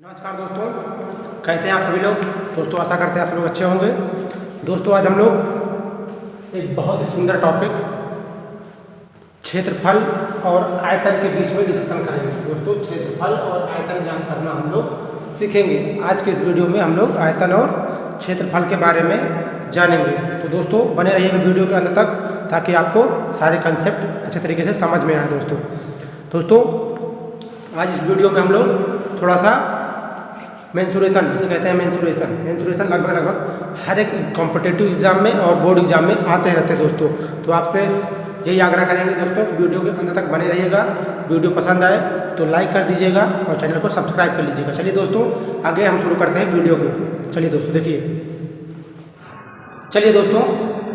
नमस्कार दोस्तों, कैसे हैं आप सभी लोग। दोस्तों आशा करते हैं आप लोग अच्छे होंगे। दोस्तों आज हम लोग एक बहुत ही सुंदर टॉपिक क्षेत्रफल और आयतन के बीच में डिस्कशन करेंगे। दोस्तों क्षेत्रफल और आयतन ज्ञान करना हम लोग सीखेंगे। आज के इस वीडियो में हम लोग आयतन और क्षेत्रफल के बारे में जानेंगे। तो दोस्तों बने रहिएगा वीडियो के अंत तक ताकि आपको सारे कंसेप्ट अच्छे तरीके से समझ में आए। दोस्तों आज इस वीडियो में हम लोग थोड़ा सा मेंसुरेशन, जिसे कहते हैं मेंसुरेशन लगभग हर एक कॉम्पिटिटिव एग्जाम में और बोर्ड एग्जाम में आते रहते हैं दोस्तों। तो आपसे यही आग्रह करेंगे दोस्तों, वीडियो के अंत तक बने रहिएगा। वीडियो पसंद आए तो लाइक कर दीजिएगा और चैनल को सब्सक्राइब कर लीजिएगा। चलिए दोस्तों आगे हम शुरू करते हैं वीडियो को। चलिए दोस्तों चलिए दोस्तों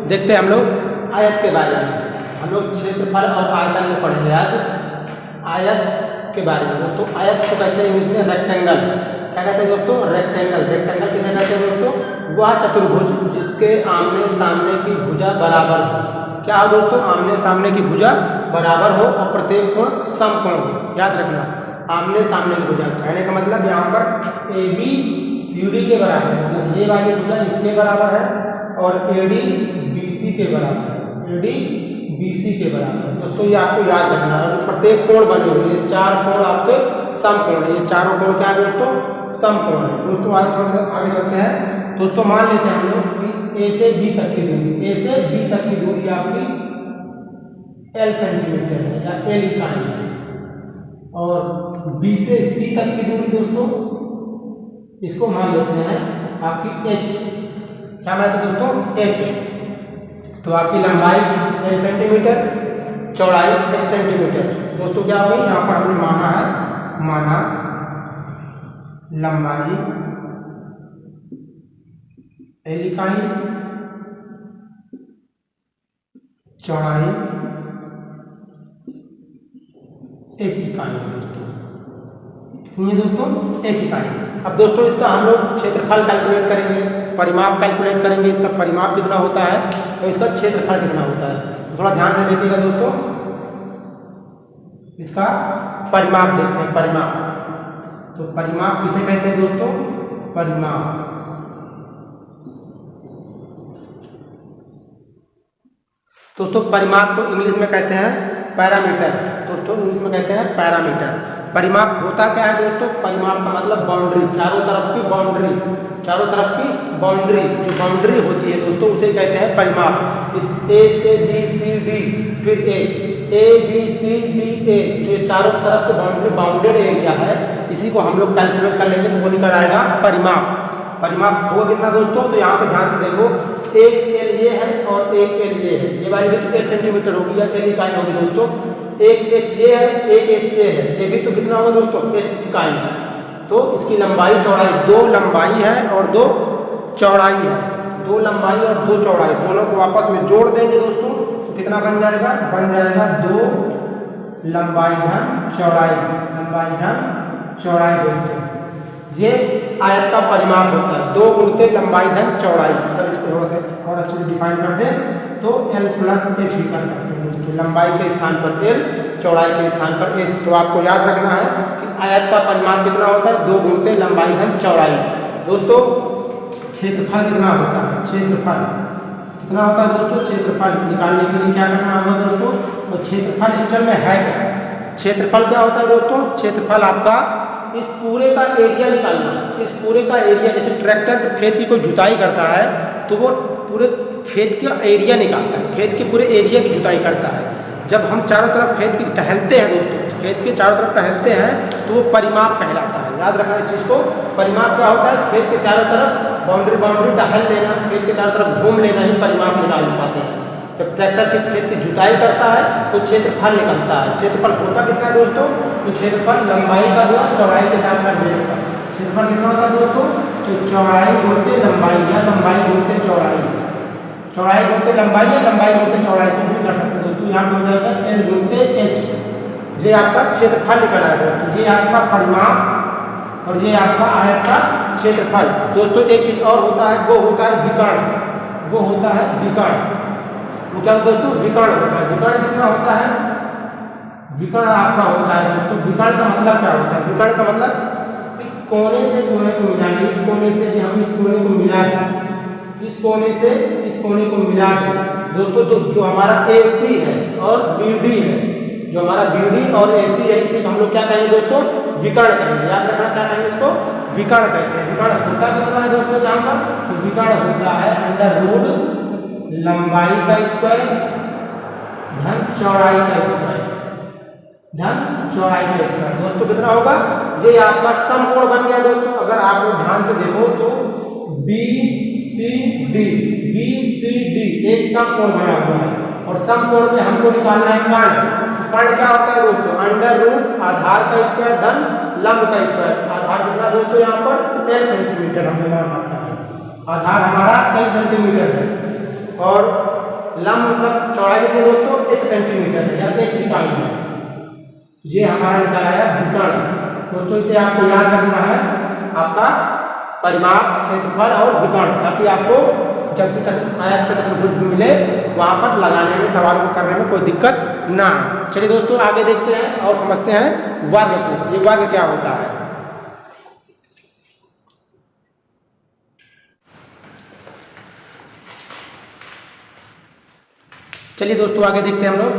देखते हैं हम लोग आयत के बारे में। हम लोग क्षेत्रफल और आयतन में पढ़ेंगे आज आयत के बारे में। दोस्तों आयत को कहते हैं इंग्लिश में रेक्टेंगल। क्या कहते हैं दोस्तों? रेक्टेंगल किसे कहते हैं दोस्तों? वह चतुर्भुज जिसके आमने सामने की भुजा बराबर हो। क्या हो दोस्तों? आमने सामने की भुजा बराबर हो और प्रत्येक कोण समकोण हो। याद रखना, आमने सामने की भुजा कहने का मतलब यहाँ पर ए बी सी डी के बराबर है, मतलब ये वाली भुजा इसके बराबर है और ए डी बी सी के बराबर है। ए डी BC के बराबर। दोस्तों ये आपको याद रखना है। प्रत्येक कोण बनी हुई है, चार कोण आपके समकोण है। ये चारों कोण क्या है दोस्तों? समकोण है। दोस्तों आगे चलते हैं। दोस्तों मान लेते हैं हम लोग कि A से B तक की दूरी, A से B तक की दूरी आपकी L सेंटीमीटर है या L इकाई है, और B से C तक की दूरी दोस्तों इसको मान लेते हैं आपकी H। क्या मान लेते हैं दोस्तों? H। तो आपकी लंबाई L सेंटीमीटर, चौड़ाई H सेंटीमीटर। दोस्तों क्या हो गई? यहाँ पर हमने माना लंबाई L इकाई, चौड़ाई H इकाई। दोस्तों कितनी है दोस्तों? H इकाई। अब दोस्तों इसका हम लोग क्षेत्रफल कैलकुलेट करेंगे, परिमाप कैलकुलेट करेंगे। इसका परिमाप कितना होता है और इसका क्षेत्रफल कितना होता है। तो थोड़ा ध्यान से देखिएगा दोस्तों, इसका परिमाप देखते हैं। परिमाप, तो परिमाप किसे कहते हैं दोस्तों? परिमाप दोस्तों परिमाप को इंग्लिश में कहते हैं पैरामीटर। दोस्तों इंग्लिश में कहते हैं पैरामीटर। परिमाप होता क्या है दोस्तों? परिमाप का मतलब बाउंड्री, चारों तरफ की बाउंड्री, जो बाउंड्री होती है दोस्तों उसे कहते हैं परिमाप। इस A से B C D फिर A B C D A, जो चारों तरफ से बाउंडेड एरिया है, इसी को हम लोग कैलकुलेट कर लेंगे तो वो निकल आएगा परिमाप। परिमाप होगा कितना दोस्तों? तो यहाँ पे ध्यान से देखो, एक L ये है और एक L ये है। ये वाली भी तो L सेंटीमीटर होगी या L इकाई होगी दोस्तों। एक H ये है, एक H ये है, ये भी तो कितना होगा दोस्तों? H इकाई। तो इसकी लंबाई चौड़ाई, दो लंबाई है और दो चौड़ाई है। दो लंबाई और दो चौड़ाई दोनों को आपस में जोड़ देंगे दोस्तों तो कितना बन जाएगा? बन जाएगा दो लंबाई धन चौड़ाई। दोस्तों ये आयत का परिमाप होता है, दो गुणित लंबाई धन चौड़ाई। अगर इसको थोड़ा सा और अच्छे से डिफाइन कर दें तो L प्लस H भी कर सकते हैं दोस्तों। लंबाई के स्थान पर L, चौड़ाई के स्थान पर H। तो आपको याद रखना है कि आयत का परिमाप कितना होता है? दो गुणित लंबाई धन चौड़ाई। दोस्तों क्षेत्रफल कितना होता है? क्षेत्रफल कितना होता है दोस्तों? क्षेत्रफल निकालने के लिए क्या करना होगा दोस्तों? और क्षेत्रफल एक्चुअल में है क्या? क्षेत्रफल क्या होता है दोस्तों? क्षेत्रफल आपका इस पूरे का एरिया निकालना। इस पूरे का एरिया, जैसे ट्रैक्टर जब खेत की कोई जुताई करता है तो वो पूरे खेत का एरिया निकालता है, खेत के पूरे एरिया की जुताई करता है। जब हम चारों तरफ खेत की टहलते हैं दोस्तों, खेत के चारों तरफ टहलते हैं तो वो परिमाप कहलाता है। याद रखना इस चीज़ को। परिमाप क्या होता है? खेत के चारों तरफ बाउंड्री टहल लेना, खेत के चारों तरफ घूम लेना ही परिमाप निकाल पाते हैं। जब ट्रैक्टर किस खेत की जुताई करता है तो क्षेत्रफल निकलता है। क्षेत्रफल होता कितना है दोस्तों? तो क्षेत्रफल लंबाई का गुणा चौड़ाई के साथ कर देने का। क्षेत्रफल कितना होता है दोस्तों? तो चौड़ाई गुणित लंबाई या लंबाई गुणित चौड़ाई, चौड़ाई गुणित लंबाई या लंबाई गुणित चौड़ाई को भी कर सकते हैं दोस्तों। यहाँ पे हो जाएगा L गुणित H। ये आपका क्षेत्रफल निकल आएगा दोस्तों। ये आपका परिमाप और ये आपका आयत का क्षेत्रफल। दोस्तों एक चीज और होता है, वो होता है विकर्ण। वो क्या दोस्तों? विकर्ण होता है। विकर्ण कितना होता है? विकर्ण आपका होता है दोस्तों। विकर्ण का मतलब क्या होता है? विकर्ण का मतलब कोने से कोने को मिलाना, इस कोने से हम इस कोने को मिला दें, इस कोने से इस कोने को मिला दें दोस्तों, तो जो हमारा AC है और BD है, जो हमारा BD और AC है, इसे हम लोग क्या कहेंगे दोस्तों, विकर्ण कहेंगे। याद रखना क्या कहेंगे इसको, विकर्ण कहते हैं। विकर्ण होता कितना है दोस्तों यहाँ पर, तो विकर्ण होता है अंडर रूट लंबाई का स्क्वायर धन चौड़ाई का स्क्वायर, धन चौड़ाई का स्क्वायर। दोस्तों कितना होगा, ये आपका समकोण बन गया दोस्तों। अगर आप लोग ध्यान से देखो तो BCD एक समकोण बना हुआ है, और समकोण में हमको निकालना है कर्ण। कर्ण क्या होता है दोस्तों, अंडर रूट आधार का स्क्वायर धन लंब का स्क्वायर। आधार कितना दोस्तों यहाँ पर L सेंटीमीटर हमने मान रखा है, आधार हमारा L सेंटीमीटर है, और लंब मतलब चौड़ाई कितनी दोस्तों, H सेंटीमीटर है, या H निकालना है। ये हमारा निकाला है विकर्ण दोस्तों। इसे आपको याद रखना है, आपका परिमाप, क्षेत्रफल और विकर्ण, ताकि आपको जब भी आयत का चतुर्भुज मिले वहां पर लगाने में, सवाल को करने में कोई दिक्कत ना आए। चलिए दोस्तों आगे देखते हैं और समझते हैं वर्ग को। ये वर्ग क्या होता है। चलिए दोस्तों आगे देखते हैं हम लोग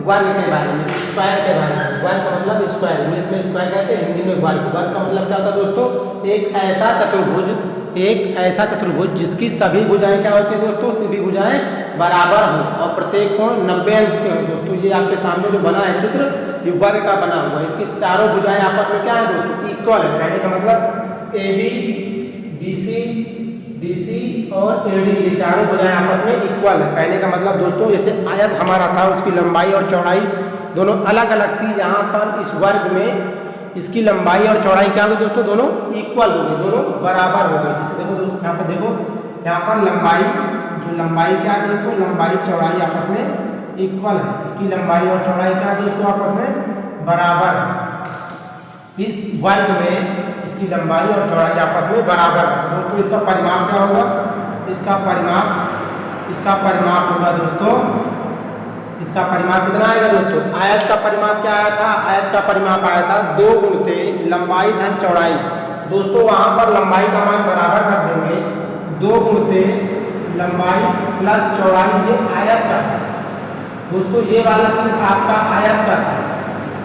वर्ग के बारे में, स्क्वायर के बारे में। वर्ग का मतलब स्क्वायर, इंग्लिश में स्क्वायर कहते हैं, हिंदी में वर्ग। वर्ग का मतलब क्या होता है दोस्तों, एक ऐसा चतुर्भुज जिसकी सभी भुजाएं क्या होती है दोस्तों, सभी भुजाएं बराबर हो और प्रत्येक कोण 90 अंश के हो। दोस्तों ये आपके सामने जो बना है चित्र, ये वर्ग का बना हुआ है। इसकी चारों भुजाएं आपस में क्या है दोस्तों, इक्वल है। कहने का मतलब AB BC और AD ये चारों भुजाएं आपस में इक्वल है। कहने का मतलब दोस्तों, जैसे आयत हमारा था, उसकी लंबाई और चौड़ाई दोनों अलग अलग थी। यहाँ पर इस वर्ग में इसकी लंबाई और चौड़ाई क्या होगी दोस्तों, दोनों इक्वल होगी, दोनों बराबर हो गई। जैसे देखो दोस्तों यहाँ पर देखो, यहाँ पर लंबाई, जो लंबाई क्या है दोस्तों, लंबाई चौड़ाई आपस में इक्वल है। इसकी लंबाई और चौड़ाई क्या है दोस्तों, आपस में बराबर है। इस वर्ग में इसकी लंबाई और चौड़ाई आपस में बराबर है। तो दोस्तों इसका परिमाप क्या होगा, इसका परिमाप होगा दोस्तों, इसका परिमाप कितना आएगा दोस्तों, आयत का परिमाप क्या आया था, आयत का परिमाप आया था 2 गुणित लंबाई धन चौड़ाई। दोस्तों वहां पर लंबाई का मान बराबर कर देंगे, 2 गुणित लंबाई प्लस चौड़ाई, ये आयत का था दोस्तों। ये वाला चीज आपका आयत का था,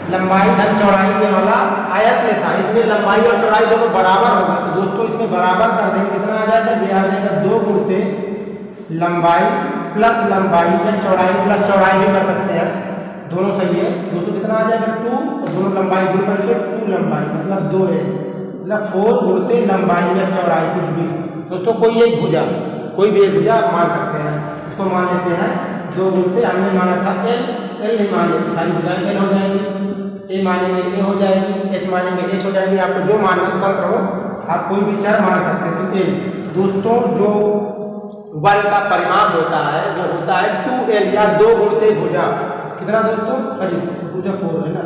लंबाई धन चौड़ाई ये वाला आयत में था। इसमें लंबाई और चौड़ाई दोनों बराबर होगा, तो दोस्तों इसमें बराबर कर देंगे, कितना आ जाएगा, ये आ जाएगा 2 गुणित लंबाई प्लस लंबाई, या चौड़ाई प्लस चौड़ाई भी कर सकते हैं, दोनों सही है दोस्तों। कितना आ जाएगा 2, और दोनों लंबाई जुड़ करके 2 लंबाई मतलब 2 है, मतलब 4 गुणित लंबाई या चौड़ाई कुछ भी दोस्तों, कोई एक भुजा, कोई भी एक भुजा आप मान सकते हैं। इसको मान लेते हैं 2 गुणित, हमने माना था L नहीं मान लेते, सारी भुजाएं L हो जाएंगी, A मानेंगे A हो जाएगी, H मानेंगे H हो जाएगी। आपको जो मानना स्वतंत्र हो, आप कोई भी चर मान सकते हैं। तो L दोस्तों, जो वर्ग का परिमाप होता है वो होता है 2L या 2 गुणित भुजा। कितना दोस्तों, सॉरी भुजा 4 है ना,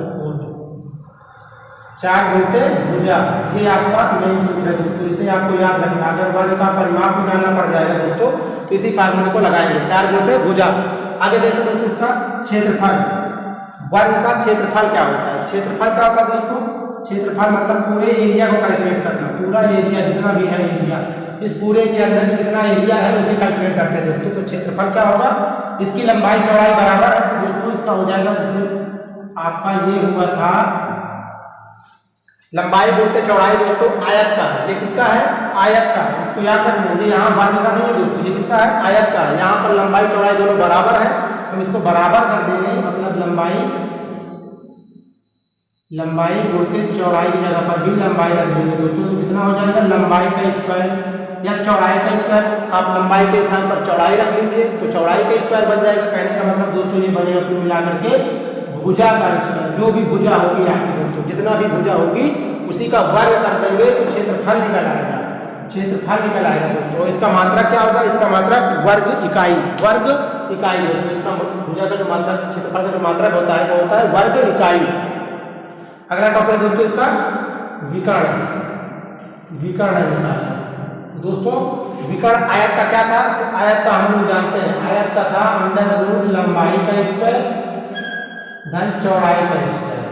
4 गुणित भुजा। ये आपका मेन सूत्र है दोस्तों, इसे आपको याद रखना। अगर वर्ग का परिमाप निकालना पड़ जाएगा दोस्तों, तो इसी फार्मूले को लगाएंगे, 4 गुणित भुजा। आगे देखो दोस्तों इसका क्षेत्रफल, वर्ग का क्षेत्रफल क्या होता है। क्षेत्रफल क्या होता है दोस्तों, क्षेत्रफल मतलब पूरे एरिया को कैलकुलेट करना, पूरा एरिया जितना भी है एरिया, इस पूरे के अंदर में कितना एरिया है उसे कैलकुलेट करते हैं दोस्तों। तो क्षेत्रफल क्या होगा, इसकी लंबाई चौड़ाई बराबर है, तो दोस्तों इसका हो जाएगा, जैसे आपका ये हुआ था लंबाई बोलते चौड़ाई दोस्तों आयत का है, ये किसका है, आयत का है। इसको याद रखना, ये यहाँ वर्ग का नहीं है दोस्तों, ये किसका है, आयत का है। यहाँ पर लंबाई चौड़ाई दोनों बराबर है, हम इसको बराबर कर देंगे, मतलब लंबाई गुणित चौड़ाई की जगह पर भी लंबाई रख देंगे दोस्तों। तो कितना हो जाएगा, लंबाई का स्क्वायर या चौड़ाई का स्क्वायर। आप लंबाई के स्थान पर चौड़ाई रख लीजिए तो चौड़ाई का स्क्वायर बन जाएगा। कहने का मतलब दोस्तों ये बनेगा कुल मिलाकर के भुजा का स्क्वायर। जो भी भुजा होगी आपकी दोस्तों, जितना भी भुजा होगी उसी का वर्ग कर देंगे तो क्षेत्रफल निकल आएगा, क्षेत्रफल निकल आएगा दोस्तों। इसका मात्रक क्या होगा, इसका मात्रक वर्ग इकाई, वर्ग इकाई दोस्तों। इसका भुजा का जो मात्रक, क्षेत्रफल का जो मात्रक होता है वो होता है वर्ग इकाई। अगला टॉपिक है दोस्तों इसका विकर्ण, विकर्ण निकालना। तो दोस्तों विकर्ण आयत का क्या था, तो आयत का हम लोग जानते हैं, आयत का था अंडर रूट लंबाई का स्क्वायर धन चौड़ाई का स्क्वायर।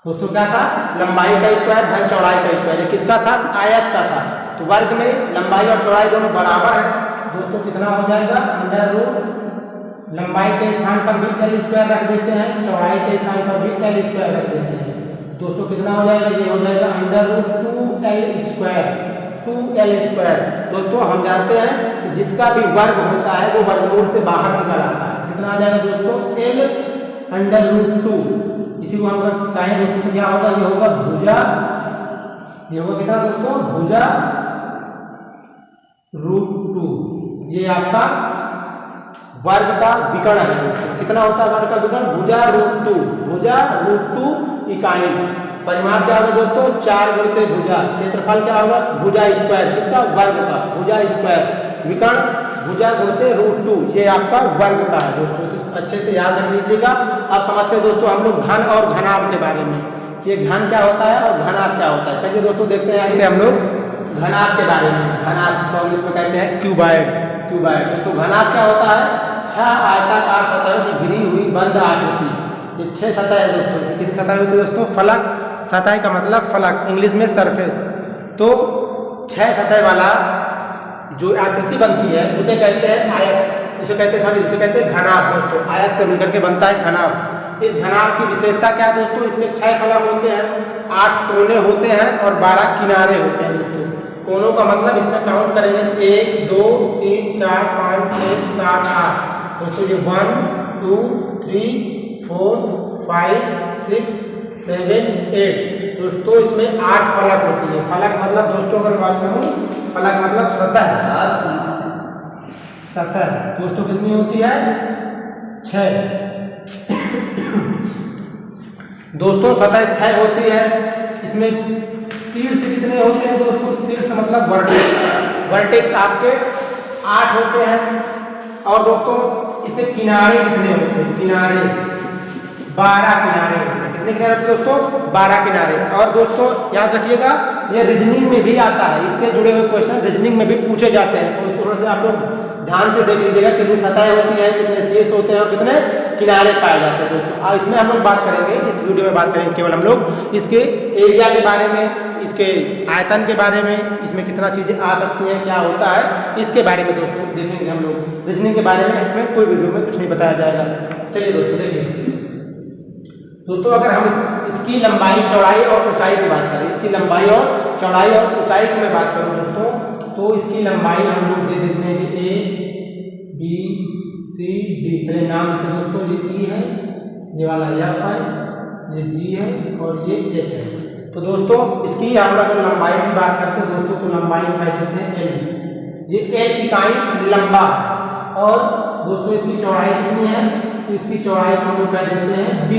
दोस्तों क्या था, लंबाई का स्क्वायर धन चौड़ाई का स्क्वायर। ये किसका था, आयत का था। तो वर्ग में लंबाई और चौड़ाई दोनों बराबर है। दोस्तों कितना हो जाएगा, अंडर रूट लंबाई के स्थान पर भी एल स्क्वायर रख देते हैं, चौड़ाई के स्थान पर भी एल स्क्वायर रख देते हैं। दोस्तों कितना हो जाएगा, ये हो जाएगा under root 2l square, 2l square. दोस्तों हम जानते हैं कि जिसका भी वर्ग होता है वो वर्गमूल से बाहर निकल आता है। कितना आ जाएगा दोस्तों, l अंडर रूट 2। इसी को हम कहें दोस्तों तो क्या होगा, ये होगा भुजा, ये होगा कितना दोस्तों, भुजा रूट 2। ये आपका वर्ग का विकर्ण है दोस्तों। कितना होता है वर्ग का विकर्ण, भुजा रूट 2, भुजा रूट 2 इकाई। परिमाप क्या होगा दोस्तों, 4 गुणित भुजा, क्षेत्रफल क्या होगा, भुजा स्क्वायर, किसका, वर्ग का, भुजा स्क्वायर, विकर्ण भुजा गुणित रूट 2, ये आपका वर्ग का है दोस्तों। तो अच्छे से याद रख लीजिएगा। अब समझते हैं दोस्तों हम लोग घन और घनाभ के बारे में, कि ये घन क्या होता है और घनाभ क्या होता है। चलिए दोस्तों देखते हैं हम लोग घनाभ के बारे में। घनाभ को इंग्लिश में कहते हैं क्यूबॉइड, क्यूबॉइड। दोस्तों घनाभ क्या होता है, 6 आयताकार सतहों से घिरी हुई बंद आकृति। ये 6 सतह है दोस्तों। इसमें कितनी सतह होती है दोस्तों, फलक, सतह का मतलब फलक, इंग्लिश में सरफेस। तो 6 सतह वाला जो आकृति बनती है उसे कहते हैं आयत, उसे कहते हैं घनाभ दोस्तों। आयत से मिलकर के बनता है घनाभ। इस घनाभ की विशेषता क्या है दोस्तों, इसमें 6 फलक होते हैं, 8 कोने होते हैं और 12 किनारे होते हैं दोस्तों। कोनों का मतलब इसमें काउंट करेंगे तो 1 2 3 4 5 6 7 8 दोस्तों। ये 1 2 3 4 5 6 7 8 दोस्तों। इसमें 8 फलक होती है। फलक मतलब दोस्तों अगर बात करूं, फलक मतलब सतह, सतह दोस्तों कितनी होती है, 6 दोस्तों। सतह 6 होती है। इसमें शीर्ष कितने होते हैं दोस्तों, शीर्ष मतलब वर्टेक्स, वर्टेक्स आपके 8 होते हैं। और दोस्तों इसमें किनारे कितने होते हैं, किनारे 12 किनारे होते हैं। कितने किनारे होते हैं दोस्तों, 12 किनारे। और दोस्तों याद रखिएगा ये रीजनिंग में भी आता है, इससे जुड़े हुए क्वेश्चन रीजनिंग में भी पूछे जाते हैं। तो इस तरह से आप लोग ध्यान से देख लीजिएगा कितनी सतह होती है, कितने शीर्ष होते हैं और कितने किनारे पाए जाते हैं दोस्तों। अब इसमें हम लोग बात करेंगे, इस वीडियो में बात करेंगे केवल हम लोग इसके एरिया के बारे में, इसके आयतन के बारे में, इसमें कितना चीजें आ सकती हैं, क्या होता है, इसके बारे में दोस्तों देखेंगे हम लोग। रीजनिंग के बारे में इसमें कोई वीडियो में कुछ नहीं बताया जाएगा। चलिए दोस्तों देखिए दोस्तों, अगर हम इसकी लंबाई चौड़ाई और ऊंचाई की बात करें, इसकी लंबाई और चौड़ाई और ऊंचाई की मैं बात करूं दोस्तों, तो इसकी लंबाई हम लोग दे देते हैं जी A B C D। पहले नाम देते हैं दोस्तों, ये E है, ये वाला F है, ये G है और ये H है। तो दोस्तों इसकी हम अगर लंबाई की बात करते हैं दोस्तों, तो लंबाई कह देते हैं L। ये L इकाई लंबा। और दोस्तों इसकी चौड़ाई कितनी है, तो इसकी चौड़ाई को हम लोग कह देते हैं B।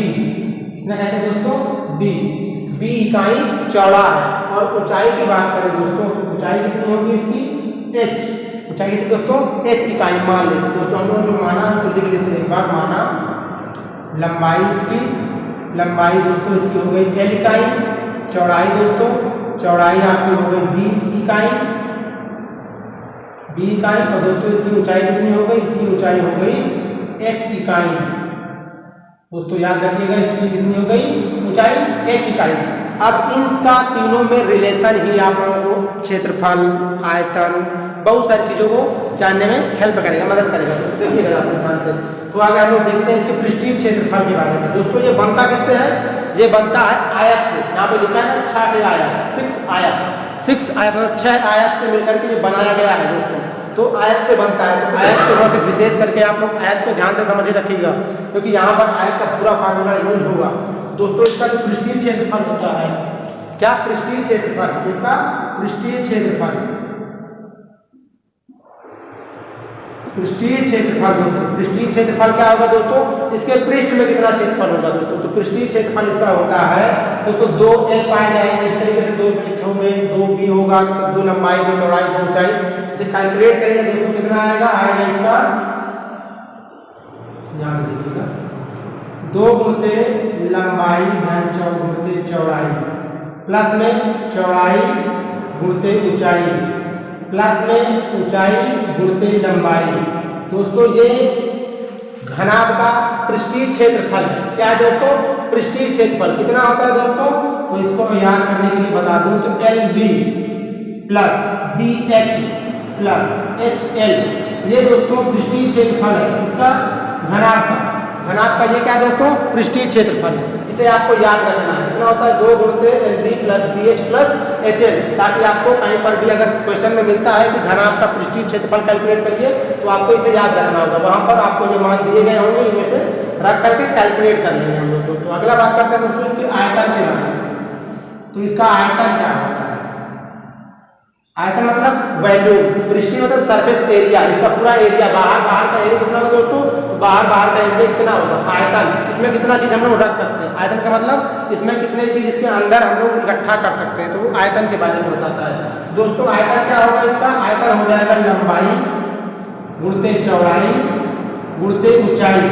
कितना कहते हैं दोस्तों, B इकाई चौड़ा है। और ऊंचाई की बात करें दोस्तों, तो ऊंचाई कितनी होगी इसकी, H। ऊंचाई कितनी दोस्तों, H इकाई मान लेते हैं दोस्तों। हम लोग जो माना उसको लिख लेते हैं एक बार। माना लंबाई, इसकी लंबाई दोस्तों इसकी हो गई L इकाई, चौड़ाई दोस्तों, चौड़ाई आपकी हो गई B इकाई, और दोस्तों इसकी ऊंचाई कितनी हो गई, इसकी ऊंचाई हो गई H इकाई दोस्तों। याद रखिएगा इसकी कितनी हो गई, ऊंचाई H इकाई। अब इनका तीनों में रिलेशन ही आप लोगों को क्षेत्रफल, आयतन, बहुत सारी चीजों को जानने में हेल्प करेगा, मदद करेगा। तो देखिएगा आप ध्यान से। तो आगे हम लोग देखते हैं इसके पृष्ठीय क्षेत्रफल के बारे में दोस्तों। ये बनता किससे है, ये बनता है आयत से। यहाँ पे लिखा है 6 आयत, 6 आयत, 6 आयत मतलब 6 आयत से मिलकर के ये बनाया गया है दोस्तों। तो आयत से बनता है। तो आयत को बहुत विशेष करके आप लोग आयत को ध्यान से समझ रखिएगा, क्योंकि यहाँ पर आयत का पूरा फार्मूला यूज होगा दोस्तों। इसका जो पृष्ठीय क्षेत्रफल होता है, क्या पृष्ठीय क्षेत्रफल, इसका पृष्ठीय क्षेत्रफल, पृष्ठीय क्षेत्रफल दोस्तों। पृष्ठीय क्षेत्रफल क्या होगा दोस्तों, इसके पृष्ठ में कितना क्षेत्रफल होगा दोस्तों। तो पृष्ठीय क्षेत्रफल इसका होता है दोस्तों 2L पाए जाएंगे इस तरीके से, 2 पेचों में 2B होगा, 2 लंबाई 2 चौड़ाई 2 ऊंचाई। इसे कैलकुलेट करेंगे दोस्तों, कितना आएगा, आएगा इसका, यहां से देखिएगा, 2 गुणित लंबाई धन गुणित चौड़ाई, प्लस में चौड़ाई गुणित ऊंचाई, प्लस में ऊंचाई गुणित लंबाई। दोस्तों ये घनाभ का पृष्ठीय क्षेत्रफल है। क्या है दोस्तों, पृष्ठीय क्षेत्रफल कितना होता है दोस्तों, तो इसको मैं याद करने के लिए बता दूं तो LB plus BH plus HL, ये दोस्तों पृष्ठीय क्षेत्रफल है, इसका घनाभ का ये क्या है दोस्तों, पृष्ठीय क्षेत्रफल है। इसे आपको याद रखना है, कितना होता है 2 गुणित LB plus BH plus HL, ताकि आपको कहीं पर भी अगर क्वेश्चन में मिलता है कि घनाभ का पृष्ठीय क्षेत्रफल कैलकुलेट करिए तो आपको इसे याद रखना होगा, वहां पर आपको ये मान दिए गए होंगे, इनमें से रख करके कैलकुलेट कर लेंगे हम लोग दोस्तों। अगला बात करते हैं दोस्तों इसके आयतन के बारे में। तो इसका आयतन क्या होता है, आयतन मतलब वॉल्यूम, पृष्ठीय मतलब सरफेस एरिया, इसका पूरा एरिया, बाहर का एरिया कितना होगा दोस्तों, तो बाहर का एरिया कितना होगा, आयतन, इसमें कितना चीज हम लोग रख सकते हैं, आयतन का मतलब इसमें कितने चीज इसके अंदर हम लोग इकट्ठा कर सकते हैं, तो वो आयतन के बारे में बताता है दोस्तों। आयतन क्या होगा, इसका आयतन हो जाएगा लंबाई गुणित चौड़ाई गुणित ऊंचाई।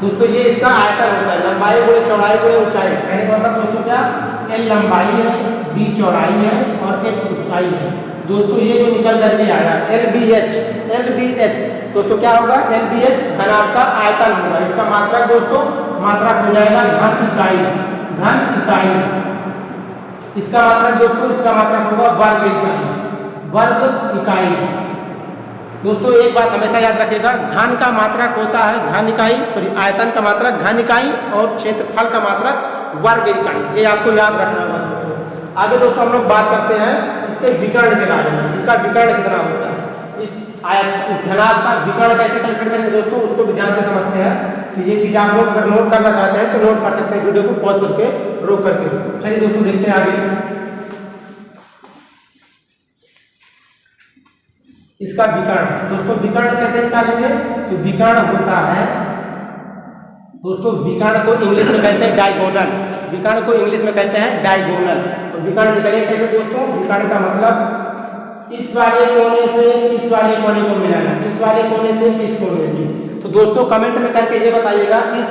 दोस्तों ये इसका आयतन होता है, लंबाई गुणे चौड़ाई गुणे ऊंचाई, कहने का मतलब दोस्तों क्या, L लंबाई है, B चौड़ाई है और H ऊंचाई है। दोस्तों ये जो निकल करके आया LBH दोस्तों क्या होगा, LBH घनाभ का आयतन होगा, इसका मात्रक दोस्तों मात्रक हो जाएगा घन इकाई, इसका मात्रक दोस्तों, इसका मात्रक होगा वर्ग इकाई। दोस्तों एक बात हमेशा याद रखिएगा, घन का मात्रक होता है घन इकाई, सॉरी आयतन का मात्रक घन इकाई और क्षेत्रफल का मात्रक वर्ग इकाई, ये आपको याद रखना होगा दोस्तों। आगे दोस्तों हम लोग बात करते हैं इसके विकर्ण के बारे में, इसका विकर्ण कितना होता है, इस घनाभ का विकर्ण कैसे कैलकुलेट करेंगे दोस्तों, उसको भी ध्यान से समझते हैं। तो ये चीज आप लोग अगर नोट करना चाहते हैं तो नोट कर सकते हैं, वीडियो को पॉज करके रोक करके। चलिए दोस्तों देखते हैं आगे इसका विकर्ण। दोस्तों विकर्ण कैसे निकालेंगे, तो विकर्ण होता है दोस्तों, विकर्ण को इंग्लिश में कहते हैं डायगोनल, विकर्ण को इंग्लिश में कहते हैं डायगोनल। तो विकर्ण निकालेंगे कैसे दोस्तों, विकर्ण का मतलब इस वाले कोने से इस वाले कोने को मिलाना, इस वाले कोने से इस कोने की। तो दोस्तों कमेंट में करके ये बताइएगा इस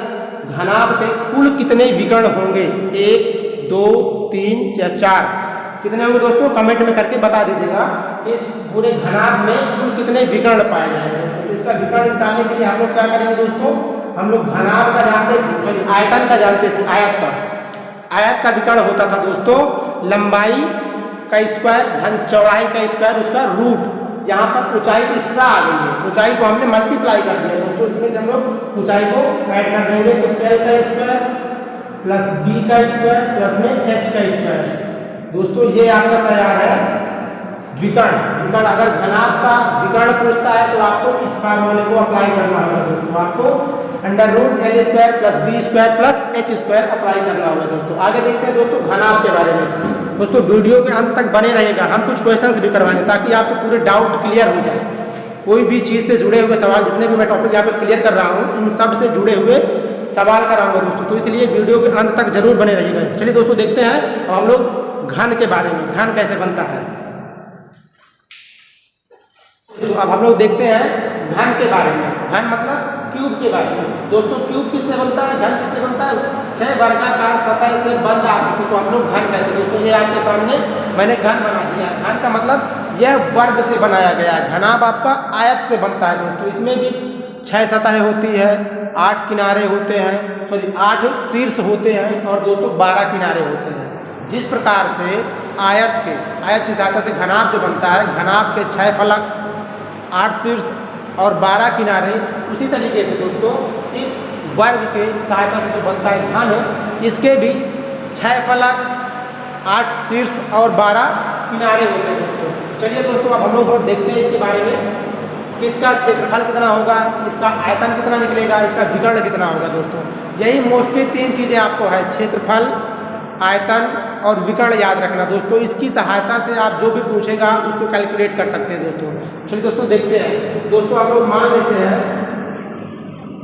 घनाभ के कुल कितने विकर्ण होंगे, 1 2 3 या 4 कितने होंगे दोस्तों, कमेंट में करके बता दीजिएगा कि इस पूरे घनाभ में कुल कितने विकर्ण पाए जाएंगे। तो इसका विकर्ण निकालने के लिए हम लोग क्या करेंगे दोस्तों, हम लोग घनाभ का जानते थे, आयतन का जानते थे, आयत का विकर्ण होता था दोस्तों लंबाई का स्क्वायर धन चौड़ाई का स्क्वायर उसका रूट, यहाँ पर ऊंचाई एक्स्ट्रा आ गई है, ऊंचाई को हमने मल्टीप्लाई कर दिया दोस्तों, इसमें से हम लोग ऊंचाई को ऐड कर देंगे, तो L का स्क्वायर प्लस B का स्क्वायर प्लस में H का स्क्वायर। दोस्तों ये आपका तैयार है विकर्ण। अगर घनाभ का विकर्ण पूछता है तो आपको इस फार्मूले को अप्लाई करना होगा दोस्तों, आपको √L² plus B² plus H² apply करना होगा दोस्तों। आगे देखते हैं दोस्तों घनाभ के बारे में। दोस्तों वीडियो के अंत तक बने रहेगा, हम कुछ क्वेश्चंस भी करवाएंगे ताकि आपके पूरे डाउट क्लियर हो जाए। कोई भी चीज़ से जुड़े हुए सवाल, जितने भी मैं टॉपिक यहाँ पे क्लियर कर रहा हूँ, इन सब से जुड़े हुए सवाल कराऊंगा दोस्तों, तो इसलिए वीडियो के अंत तक जरूर बने रहिएगा। चलिए दोस्तों देखते हैं हम लोग घन के बारे में, घन कैसे बनता है। तो अब हम लोग देखते हैं घन के बारे में, घन मतलब क्यूब के बारे में। दोस्तों क्यूब किससे बनता है, घन किससे बनता है, 6 वर्गाकार सतह से बंद आकृति को हम लोग घन कहते हैं। दोस्तों ये आपके सामने मैंने घन बना दिया। घन का मतलब यह वर्ग से बनाया गया है, घनाभ आपका आयत से बनता है दोस्तों। इसमें भी 6 सतहें होती है, 8 किनारे होते हैं, सॉरी 8 शीर्ष होते हैं और दोस्तों 12 किनारे होते हैं। जिस प्रकार से आयत की सहायता से घनाभ जो बनता है, घनाभ के 6 फलक 8 शीर्ष और 12 किनारे, उसी तरीके से दोस्तों इस वर्ग के सहायता से जो बनता है घन, इसके भी 6 फलक 8 शीर्ष और 12 किनारे होते हैं दोस्तों। चलिए दोस्तों अब हम लोग देखते हैं इसके बारे में, किसका क्षेत्रफल कितना होगा, इसका आयतन कितना निकलेगा, इसका विकर्ण कितना होगा। दोस्तों यही मोस्टली 3 चीज़ें आपको है, क्षेत्रफल, आयतन और विकर्ण याद रखना दोस्तों। इसकी सहायता से आप जो भी पूछेगा उसको कैलकुलेट कर सकते हैं दोस्तों। चलिए दोस्तों देखते हैं। दोस्तों हम लोग मान लेते हैं,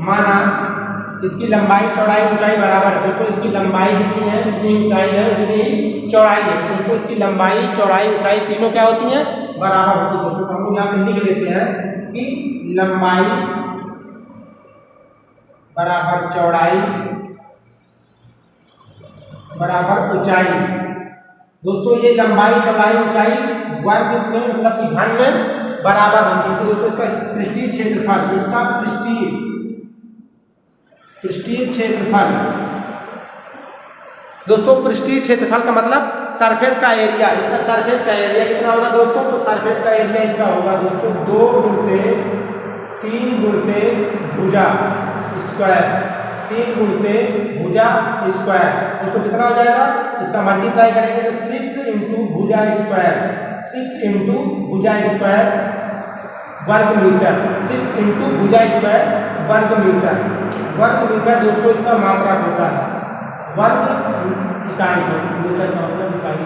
माना इसकी लंबाई चौड़ाई ऊंचाई बराबर है। दोस्तों इसकी लंबाई जितनी है जितनी ऊंचाई है उतनी ही चौड़ाई है। दोस्तों इसकी लंबाई चौड़ाई ऊंचाई तीनों क्या होती हैं, बराबर होती है दोस्तों। हम लोग यहाँ पे लिख लेते हैं कि लंबाई बराबर चौड़ाई बराबर ऊंचाई। दोस्तों ये लंबाई चौड़ाई ऊंचाई वर्ग में मतलब कि घन में बराबर होती है। दोस्तों इसका पृष्ठीय क्षेत्रफल, इसका पृष्ठीय क्षेत्रफल दोस्तों पृष्ठीय क्षेत्रफल का मतलब सरफेस का एरिया, इसका सरफेस का एरिया कितना होगा दोस्तों, तो सरफेस का एरिया इसका होगा दोस्तों 2 गुणते 3 गुणते भुजा स्क्वायर, 3 गुणते भुजा स्क्वायर। दोस्तों कितना हो जाएगा, इसका मल्टीप्लाई करेंगे तो 6 इंटू भुजा स्क्वायर, 6 इंटू भुजा स्क्वायर वर्ग मीटर, 6 इंटू भुजा स्क्वायर वर्ग मीटर। वर्ग मीटर दोस्तों इसका मात्रक होता है, वर्ग इकाई से, मीटर का मतलब इकाई।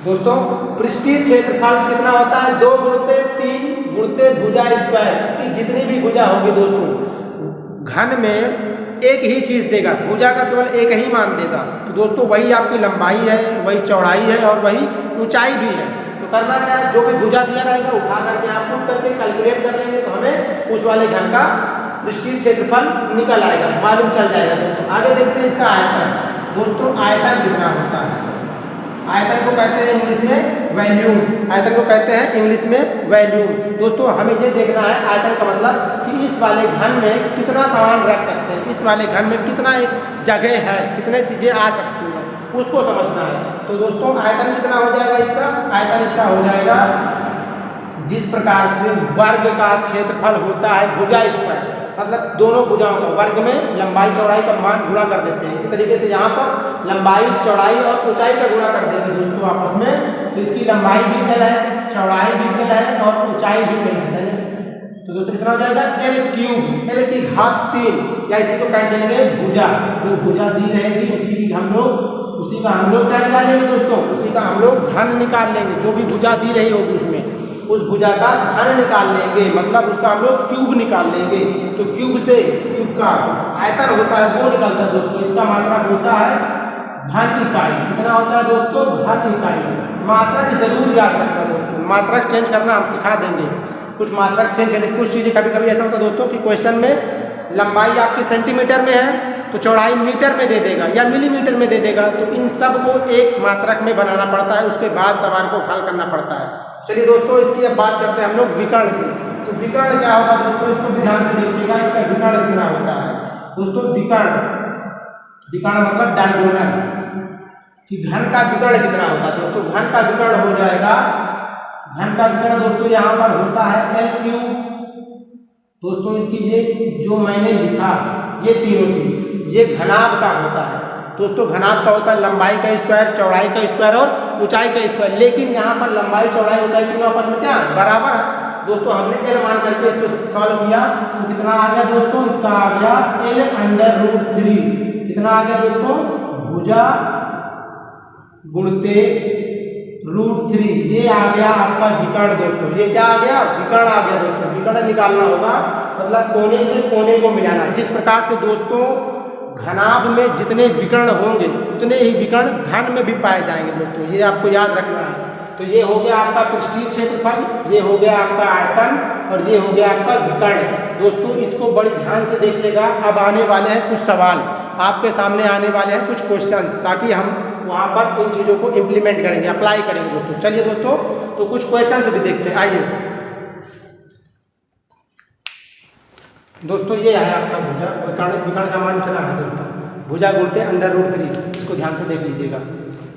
दोस्तों पृष्ठीय क्षेत्रफल कितना होता है, 2 गुणते 3 गुणते भुजा स्क्वायर। इसकी जितनी भी भुजा होगी दोस्तों घन में एक ही चीज देगा, भुजा का केवल एक ही मान देगा। तो दोस्तों वही आपकी लंबाई है, वही चौड़ाई है और वही ऊंचाई भी है। तो करना क्या है, जो भी भुजा दिया रहेगा उठा करके आप पुट करके कैलकुलेट कर लेंगे तो हमें उस वाले घन का पृष्ठीय क्षेत्रफल निकल आएगा, मालूम चल जाएगा। दोस्तों आगे देखते हैं इसका आयतन। दोस्तों आयतन कितना होता है, आयतन को कहते हैं इंग्लिश में वॉल्यूम, आयतन को कहते हैं इंग्लिश में वॉल्यूम। दोस्तों हमें ये देखना है आयतन का मतलब कि इस वाले घन में कितना सामान रख सकते हैं, इस वाले घन में कितना जगह है, कितने चीजें आ सकती हैं, उसको समझना है। तो दोस्तों आयतन कितना हो जाएगा इसका, आयतन इसका हो जाएगा जिस प्रकार से वर्ग का क्षेत्रफल होता है भुजा स्क्वायर, मतलब दोनों भुजाओं का वर्ग में लंबाई चौड़ाई का मान गुणा कर देते हैं। इसी तरीके से यहाँ पर लंबाई चौड़ाई और ऊंचाई का गुणा कर देंगे दोस्तों आपस में, तो इसकी लंबाई भी एल है, चौड़ाई भी एल है और ऊंचाई भी एल है। तो दोस्तों कितना हो जाएगा एल क्यूब, एल की घात 3, या इसी को कह देंगे भुजा। जो भुजा दी रहेगी उसी का हम लोग क्या निकालेंगे दोस्तों, उसी का हम लोग घन निकाल लेंगे। जो भी भुजा दी रही होगी उसमें उस भुजा का घन निकाल लेंगे, मतलब उसका हम लोग क्यूब निकाल लेंगे। तो क्यूब से क्यूब का आयतन होता है वो निकलता है दोस्तों, इसका मात्रक होता है घन इकाई। कितना होता है दोस्तों, घन इकाई। मात्रक जरूर याद रखना दोस्तों, मात्रक चेंज करना हम सिखा देंगे, कुछ मात्रक चेंज करने। कुछ चीज़ें कभी कभी ऐसा होता है दोस्तों कि क्वेश्चन में लंबाई आपकी सेंटीमीटर में है तो चौड़ाई मीटर में दे देगा या मिलीमीटर में दे देगा, तो इन सब को एक मात्रक में बनाना पड़ता है, उसके बाद सवाल को हल करना पड़ता है। चलिए दोस्तों इसकी अब बात करते हैं हम लोग विकर्ण की। तो विकर्ण क्या होगा दोस्तों, इसको भी ध्यान से देखिएगा, इसका विकर्ण कितना होता है दोस्तों। विकर्ण मतलब डायगोनल, कि घन का विकर्ण कितना होता है दोस्तों। घन का विकर्ण हो जाएगा, घन का विकर्ण दोस्तों यहाँ पर होता है एल क्यूब। दोस्तों इसकी ये जो मैंने लिखा ये तीनों चीज ये घनाभ का होता है दोस्तों। घनाभ का होता है लंबाई का स्क्वायर, चौड़ाई का स्क्वायर और ऊंचाई का स्क्वायर। लेकिन यहाँ पर लंबाई चौड़ाई ऊंचाई तीनों आपस में क्या बराबर है दोस्तों। हमने एल मान करके इसको सॉल्व किया तो कितना आ गया दोस्तों, इसका आ गया एल अंडर रूट 3। कितना आ गया दोस्तों, भुजा गुणते रूट 3। ये आ गया आपका विकर्ण दोस्तों। ये क्या आ गया, विकर्ण आ गया दोस्तों। विकर्ण निकालना होगा मतलब कोने से कोने को मिलाना। जिस प्रकार से दोस्तों घनाभ में जितने विकर्ण होंगे उतने ही विकर्ण घन में भी पाए जाएंगे दोस्तों, ये आपको याद रखना है। तो ये हो गया आपका पृष्ठीय क्षेत्रफल, ये हो गया आपका आयतन और ये हो गया आपका विकर्ण। दोस्तों इसको बड़ी ध्यान से देखिएगा। अब आने वाले हैं कुछ सवाल, आपके सामने आने वाले हैं कुछ क्वेश्चन, ताकि हम वहाँ पर इन चीज़ों को इम्प्लीमेंट करेंगे, अप्लाई करेंगे दोस्तों। चलिए दोस्तों तो कुछ क्वेश्चन भी देखते हैं, आइए दोस्तों। ये है आपका भुजा, विकर्ण का मान इतना है दोस्तों, भुजा गुणते अंडर रूट 3। इसको ध्यान से देख लीजिएगा।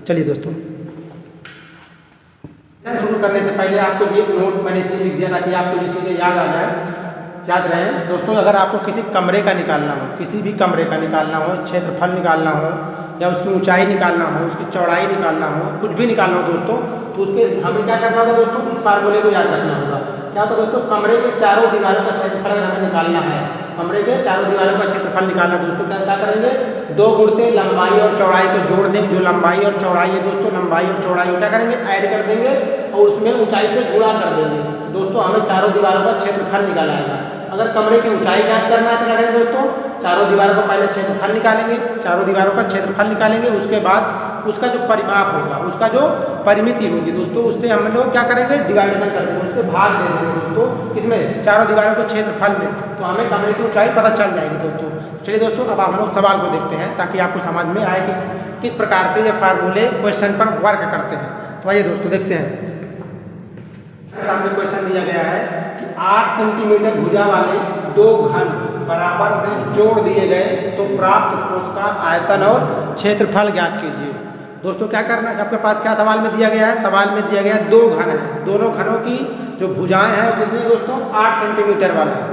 चलिए दोस्तों शुरू करने से पहले आपको ये नोट मैंने इसलिए लिख दिया ताकि आपको ये चीज़ें याद आ जाए, याद रहे दोस्तों। अगर आपको किसी कमरे का निकालना हो, किसी भी कमरे का निकालना हो, क्षेत्रफल निकालना हो या उसकी ऊंचाई निकालना हो, उसकी चौड़ाई निकालना हो, कुछ भी निकालना हो दोस्तों, तो उसके हमें क्या करना होगा दोस्तों, इस फार्मूले को याद रखना होगा। क्या होता है दोस्तों, कमरे के चारों दीवारों का क्षेत्रफल हमें निकालना है। कमरे के चारों दीवारों का क्षेत्रफल निकालना दोस्तों, क्या करेंगे, 2 गुणते लंबाई और चौड़ाई को जोड़ देंगे। जो लंबाई और चौड़ाई है दोस्तों, लंबाई और चौड़ाई को क्या करेंगे, ऐड कर देंगे और उसमें ऊंचाई से गुणा कर देंगे। तो दोस्तों हमें चारों दीवारों का क्षेत्रफल निकाला आएगा। अगर कमरे की ऊंचाई ज्ञात करना है तो क्या करेंगे दोस्तों, चारों दीवारों का पहले क्षेत्रफल निकालेंगे, चारों दीवारों का क्षेत्रफल निकालेंगे, उसके बाद उसका जो परिमाप होगा, उसका जो परिमिति होगी दोस्तों, उससे हम लोग क्या करेंगे, डिवाइडेशन कर देंगे, उससे भाग दे देंगे दोस्तों, किसमें, चारों दीवारों के क्षेत्रफल में। तो हमें कमरे की ऊंचाई पता चल जाएगी दोस्तों। चलिए दोस्तों अब हम लोग सवाल को देखते हैं ताकि आपको समझ में आए कि किस प्रकार से ये फार्मूले क्वेश्चन पर वर्क करते हैं। तो आइए दोस्तों देखते हैं। सामने क्वेश्चन दिया गया है कि 8 सेंटीमीटर भुजा वाले 2 घन बराबर से जोड़ दिए गए तो प्राप्त ठोस का आयतन और क्षेत्रफल ज्ञात कीजिए। दोस्तों क्या करना है, आपके पास क्या सवाल में दिया गया है, सवाल में दिया गया है दो घन है, दोनों घनों की जो भुजाएं हैं वो कितनी दोस्तों 8 सेंटीमीटर वाला है,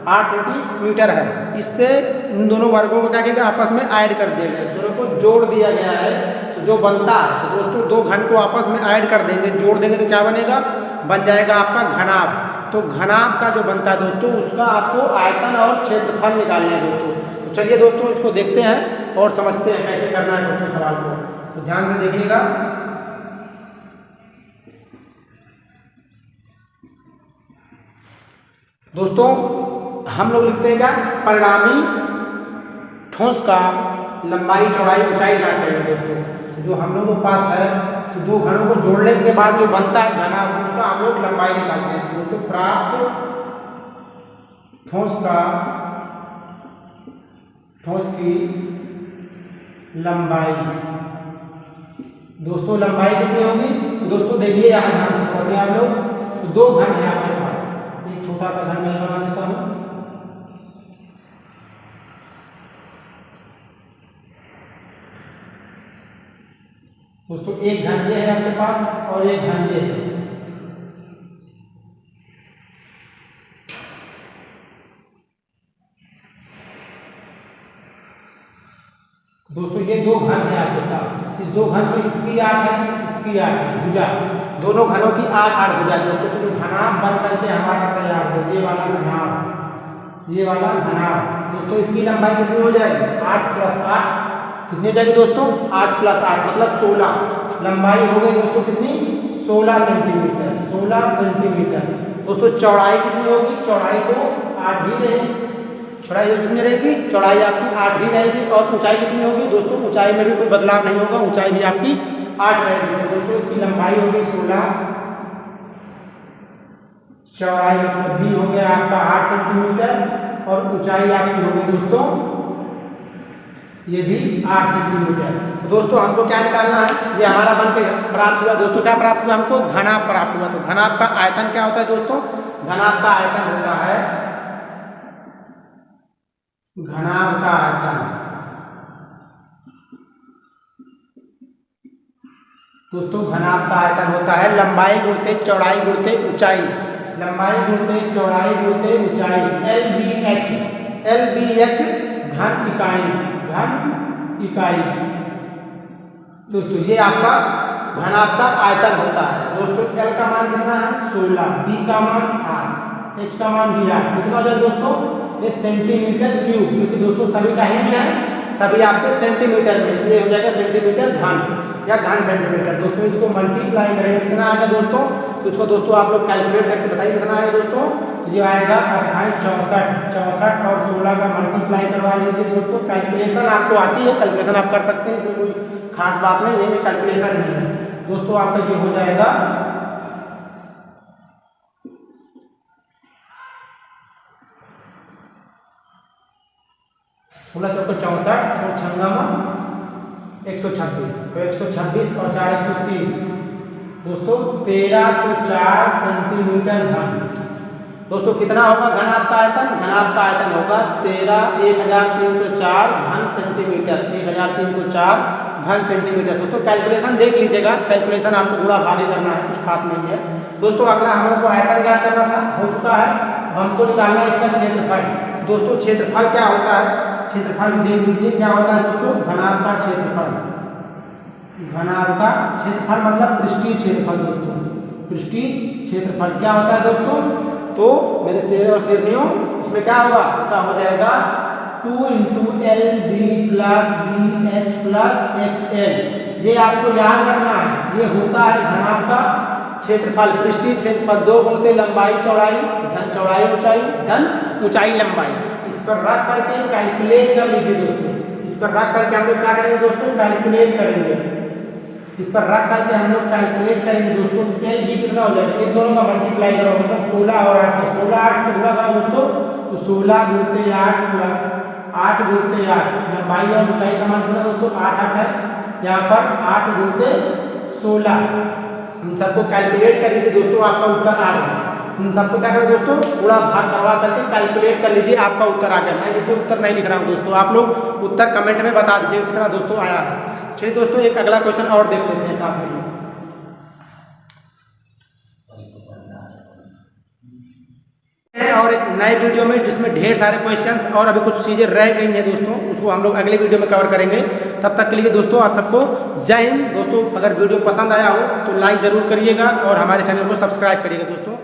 8 सेंटीमीटर है। इससे इन दोनों वर्गों को क्या किया आपस में ऐड कर दिया गया, दोनों को जोड़ दिया गया है। तो जो बनता है तो दोस्तों दो घन को आपस में ऐड कर देंगे, जोड़ देंगे तो क्या बनेगा, बन जाएगा आपका घनाभ। तो घनाभ का जो बनता है दोस्तों उसका आपको आयतन और क्षेत्रफल निकालना है दोस्तों। तो चलिए दोस्तों इसको देखते हैं और समझते हैं कैसे करना है दोस्तों सवाल को। तो ध्यान से देखिएगा। दोस्तों हम लोग लिखते हैं क्या, परिणामी ठोस का लंबाई चौड़ाई ऊंचाई ज्ञात करेंगे दोस्तों। तो जो हम लोगों के पास है तो दो घनों को जोड़ने के बाद जो बनता है घना उसका हम लोग लंबाई निकालते हैं। तो दोस्तों प्राप्त ठोस की लंबाई, दोस्तों लंबाई कितनी होगी, तो दोस्तों देखिए यहाँ ध्यान से कैसे आप लोग, तो दो घन है आपके पास, एक छोटा सा घन मैं बना देता हूँ। दोस्तों एक घन ये है आपके पास और एक घन ये है। दोस्तों ये दो घन है आपके पास, इस दो घन में इसकी 8 है, इसकी 8 है भुजा, दोनों घनों की 8 भुजा दोस्तों। तो जो घनाभ बन करके हमारा तैयार हो, ये वाला घनाभ, ये वाला घनाभ दोस्तों, इसकी लंबाई कितनी हो जाएगी 8 + 8 कितनी हो जाएगी दोस्तों 8 + 8 मतलब 16। लंबाई हो गई दोस्तों कितनी 16 सेंटीमीटर, 16 सेंटीमीटर। दोस्तों चौड़ाई कितनी होगी, चौड़ाई तो 8 ही रहेगी, चौड़ाई कितनी रहेगी, चौड़ाई आपकी 8 ही रहेगी। और ऊंचाई कितनी होगी दोस्तों, ऊंचाई में भी कोई बदलाव नहीं होगा, ऊंचाई भी आपकी 8 रहेगी। तो दोस्तों इसकी लंबाई होगी 16, चौड़ाई मतलब भी हो गया आपका 8 सेंटीमीटर और ऊंचाई आपकी होगी दोस्तों ये भी 8 सेंटीमीटर। तो दोस्तों हमको क्या निकालना है, ये हमारा बन के प्राप्त हुआ दोस्तों, क्या प्राप्त हुआ हमको घनाभ प्राप्त हुआ। तो घनाभ का आयतन क्या होता है दोस्तों, घनाभ का आयतन होता है, घनाभ का आयतन दोस्तों, घनाभ का आयतन होता है लंबाई गुणित चौड़ाई गुणित ऊंचाई, लंबाई गुणित चौड़ाई गुणित ऊंचाई, LBH, LBH घन इकाई, घन इकाई। दोस्तों ये आपका घनाभ का आयतन होता है। दोस्तों L का मान कितना है 16, B का मान 8, H का मान भी 8, कितना हो जाएगा दोस्तों ये सेंटीमीटर क्यूब, क्योंकि दोस्तों सभी का ही है, सभी आपके सेंटीमीटर में, इसलिए हो जाएगा सेंटीमीटर घन या घन सेंटीमीटर। दोस्तों इसको मल्टीप्लाई करेंगे कितना आएगा दोस्तों, तो इसको दोस्तों आप लोग कैलकुलेट करके बताइए कितना आएगा दोस्तों। तो ये आएगा 28 64, 64 और 16 का मल्टीप्लाई करवा लीजिए दोस्तों। कैलकुलेशन आपको आती है, कैलकुलेशन आप कर सकते हैं, इसमें कोई खास बात नहीं है, कैलकुलेशन ही है दोस्तों। आपका ये हो जाएगा 16 चौको 64, 16 126, तो 126 और 4 130 दोस्तों 1304 सेंटीमीटर घन। दोस्तों कितना होगा घन आपका आयतन, घन आपका आयतन होगा 1304 घन सेंटीमीटर, 1304 घन सेंटीमीटर। दोस्तों कैलकुलेशन देख लीजिएगा, कैलकुलेशन आपको पूरा भारी करना है, कुछ खास नहीं है दोस्तों। अगला हम लोग को आयतन ज्ञात करना था, हो चुका है, हमको निकालना है इसका क्षेत्रफल। दोस्तों क्षेत्रफल क्या होता है, क्षेत्रफल भी देख लीजिए क्या होता है दोस्तों, घनाभ का क्षेत्रफल, घनाभ का क्षेत्रफल मतलब पृष्ठीय क्षेत्रफल दोस्तों, पृष्ठीय क्षेत्रफल क्या होता है दोस्तों। तो मेरे शेर और शेरनियों इसमें क्या होगा, इसका हो जाएगा 2 × LB + BH + HL। ये आपको याद रखना है, ये होता है घनाभ का क्षेत्रफल, पृष्ठीय क्षेत्रफल 2 गुणित लंबाई चौड़ाई धन चौड़ाई ऊंचाई धन ऊंचाई लंबाई। इस पर रख करके कैलकुलेट कर लीजिए दोस्तों, इस पर रख करके हम लोग क्या करेंगे दोस्तों, कैलकुलेट करेंगे, इस पर रख करके हम लोग कैलकुलेट करेंगे दोस्तों। तो LB कितना हो जाएगा, इन दोनों का मल्टीप्लाई करो, मतलब 16 और 8 का 16 8 को गुणा करो दोस्तों, तो 16 × 8 + 8 × 8 लंबाई और ऊंचाई का मान कितना दोस्तों 8 8 है, यहाँ पर 8 × 16 इन सबको कैलकुलेट कर लीजिए दोस्तों, आपका उत्तर आ गया। इन सबको क्या करें दोस्तों, पूरा भाग करवा करके कैलकुलेट कर लीजिए, आपका उत्तर आ गया। मैं नीचे उत्तर नहीं लिख रहा हूँ दोस्तों, आप लोग उत्तर कमेंट में बता दीजिए कितना दोस्तों आया है। चलिए दोस्तों एक अगला क्वेश्चन और देख लेते हैं साथ में। और एक नए वीडियो में जिसमें ढेर सारे क्वेश्चन और अभी कुछ चीज़ें रह गई हैं दोस्तों, उसको हम लोग अगले वीडियो में कवर करेंगे। तब तक के लिए दोस्तों आप सबको जय हिंद। दोस्तों अगर वीडियो पसंद आया हो तो लाइक ज़रूर करिएगा और हमारे चैनल को सब्सक्राइब करिएगा दोस्तों।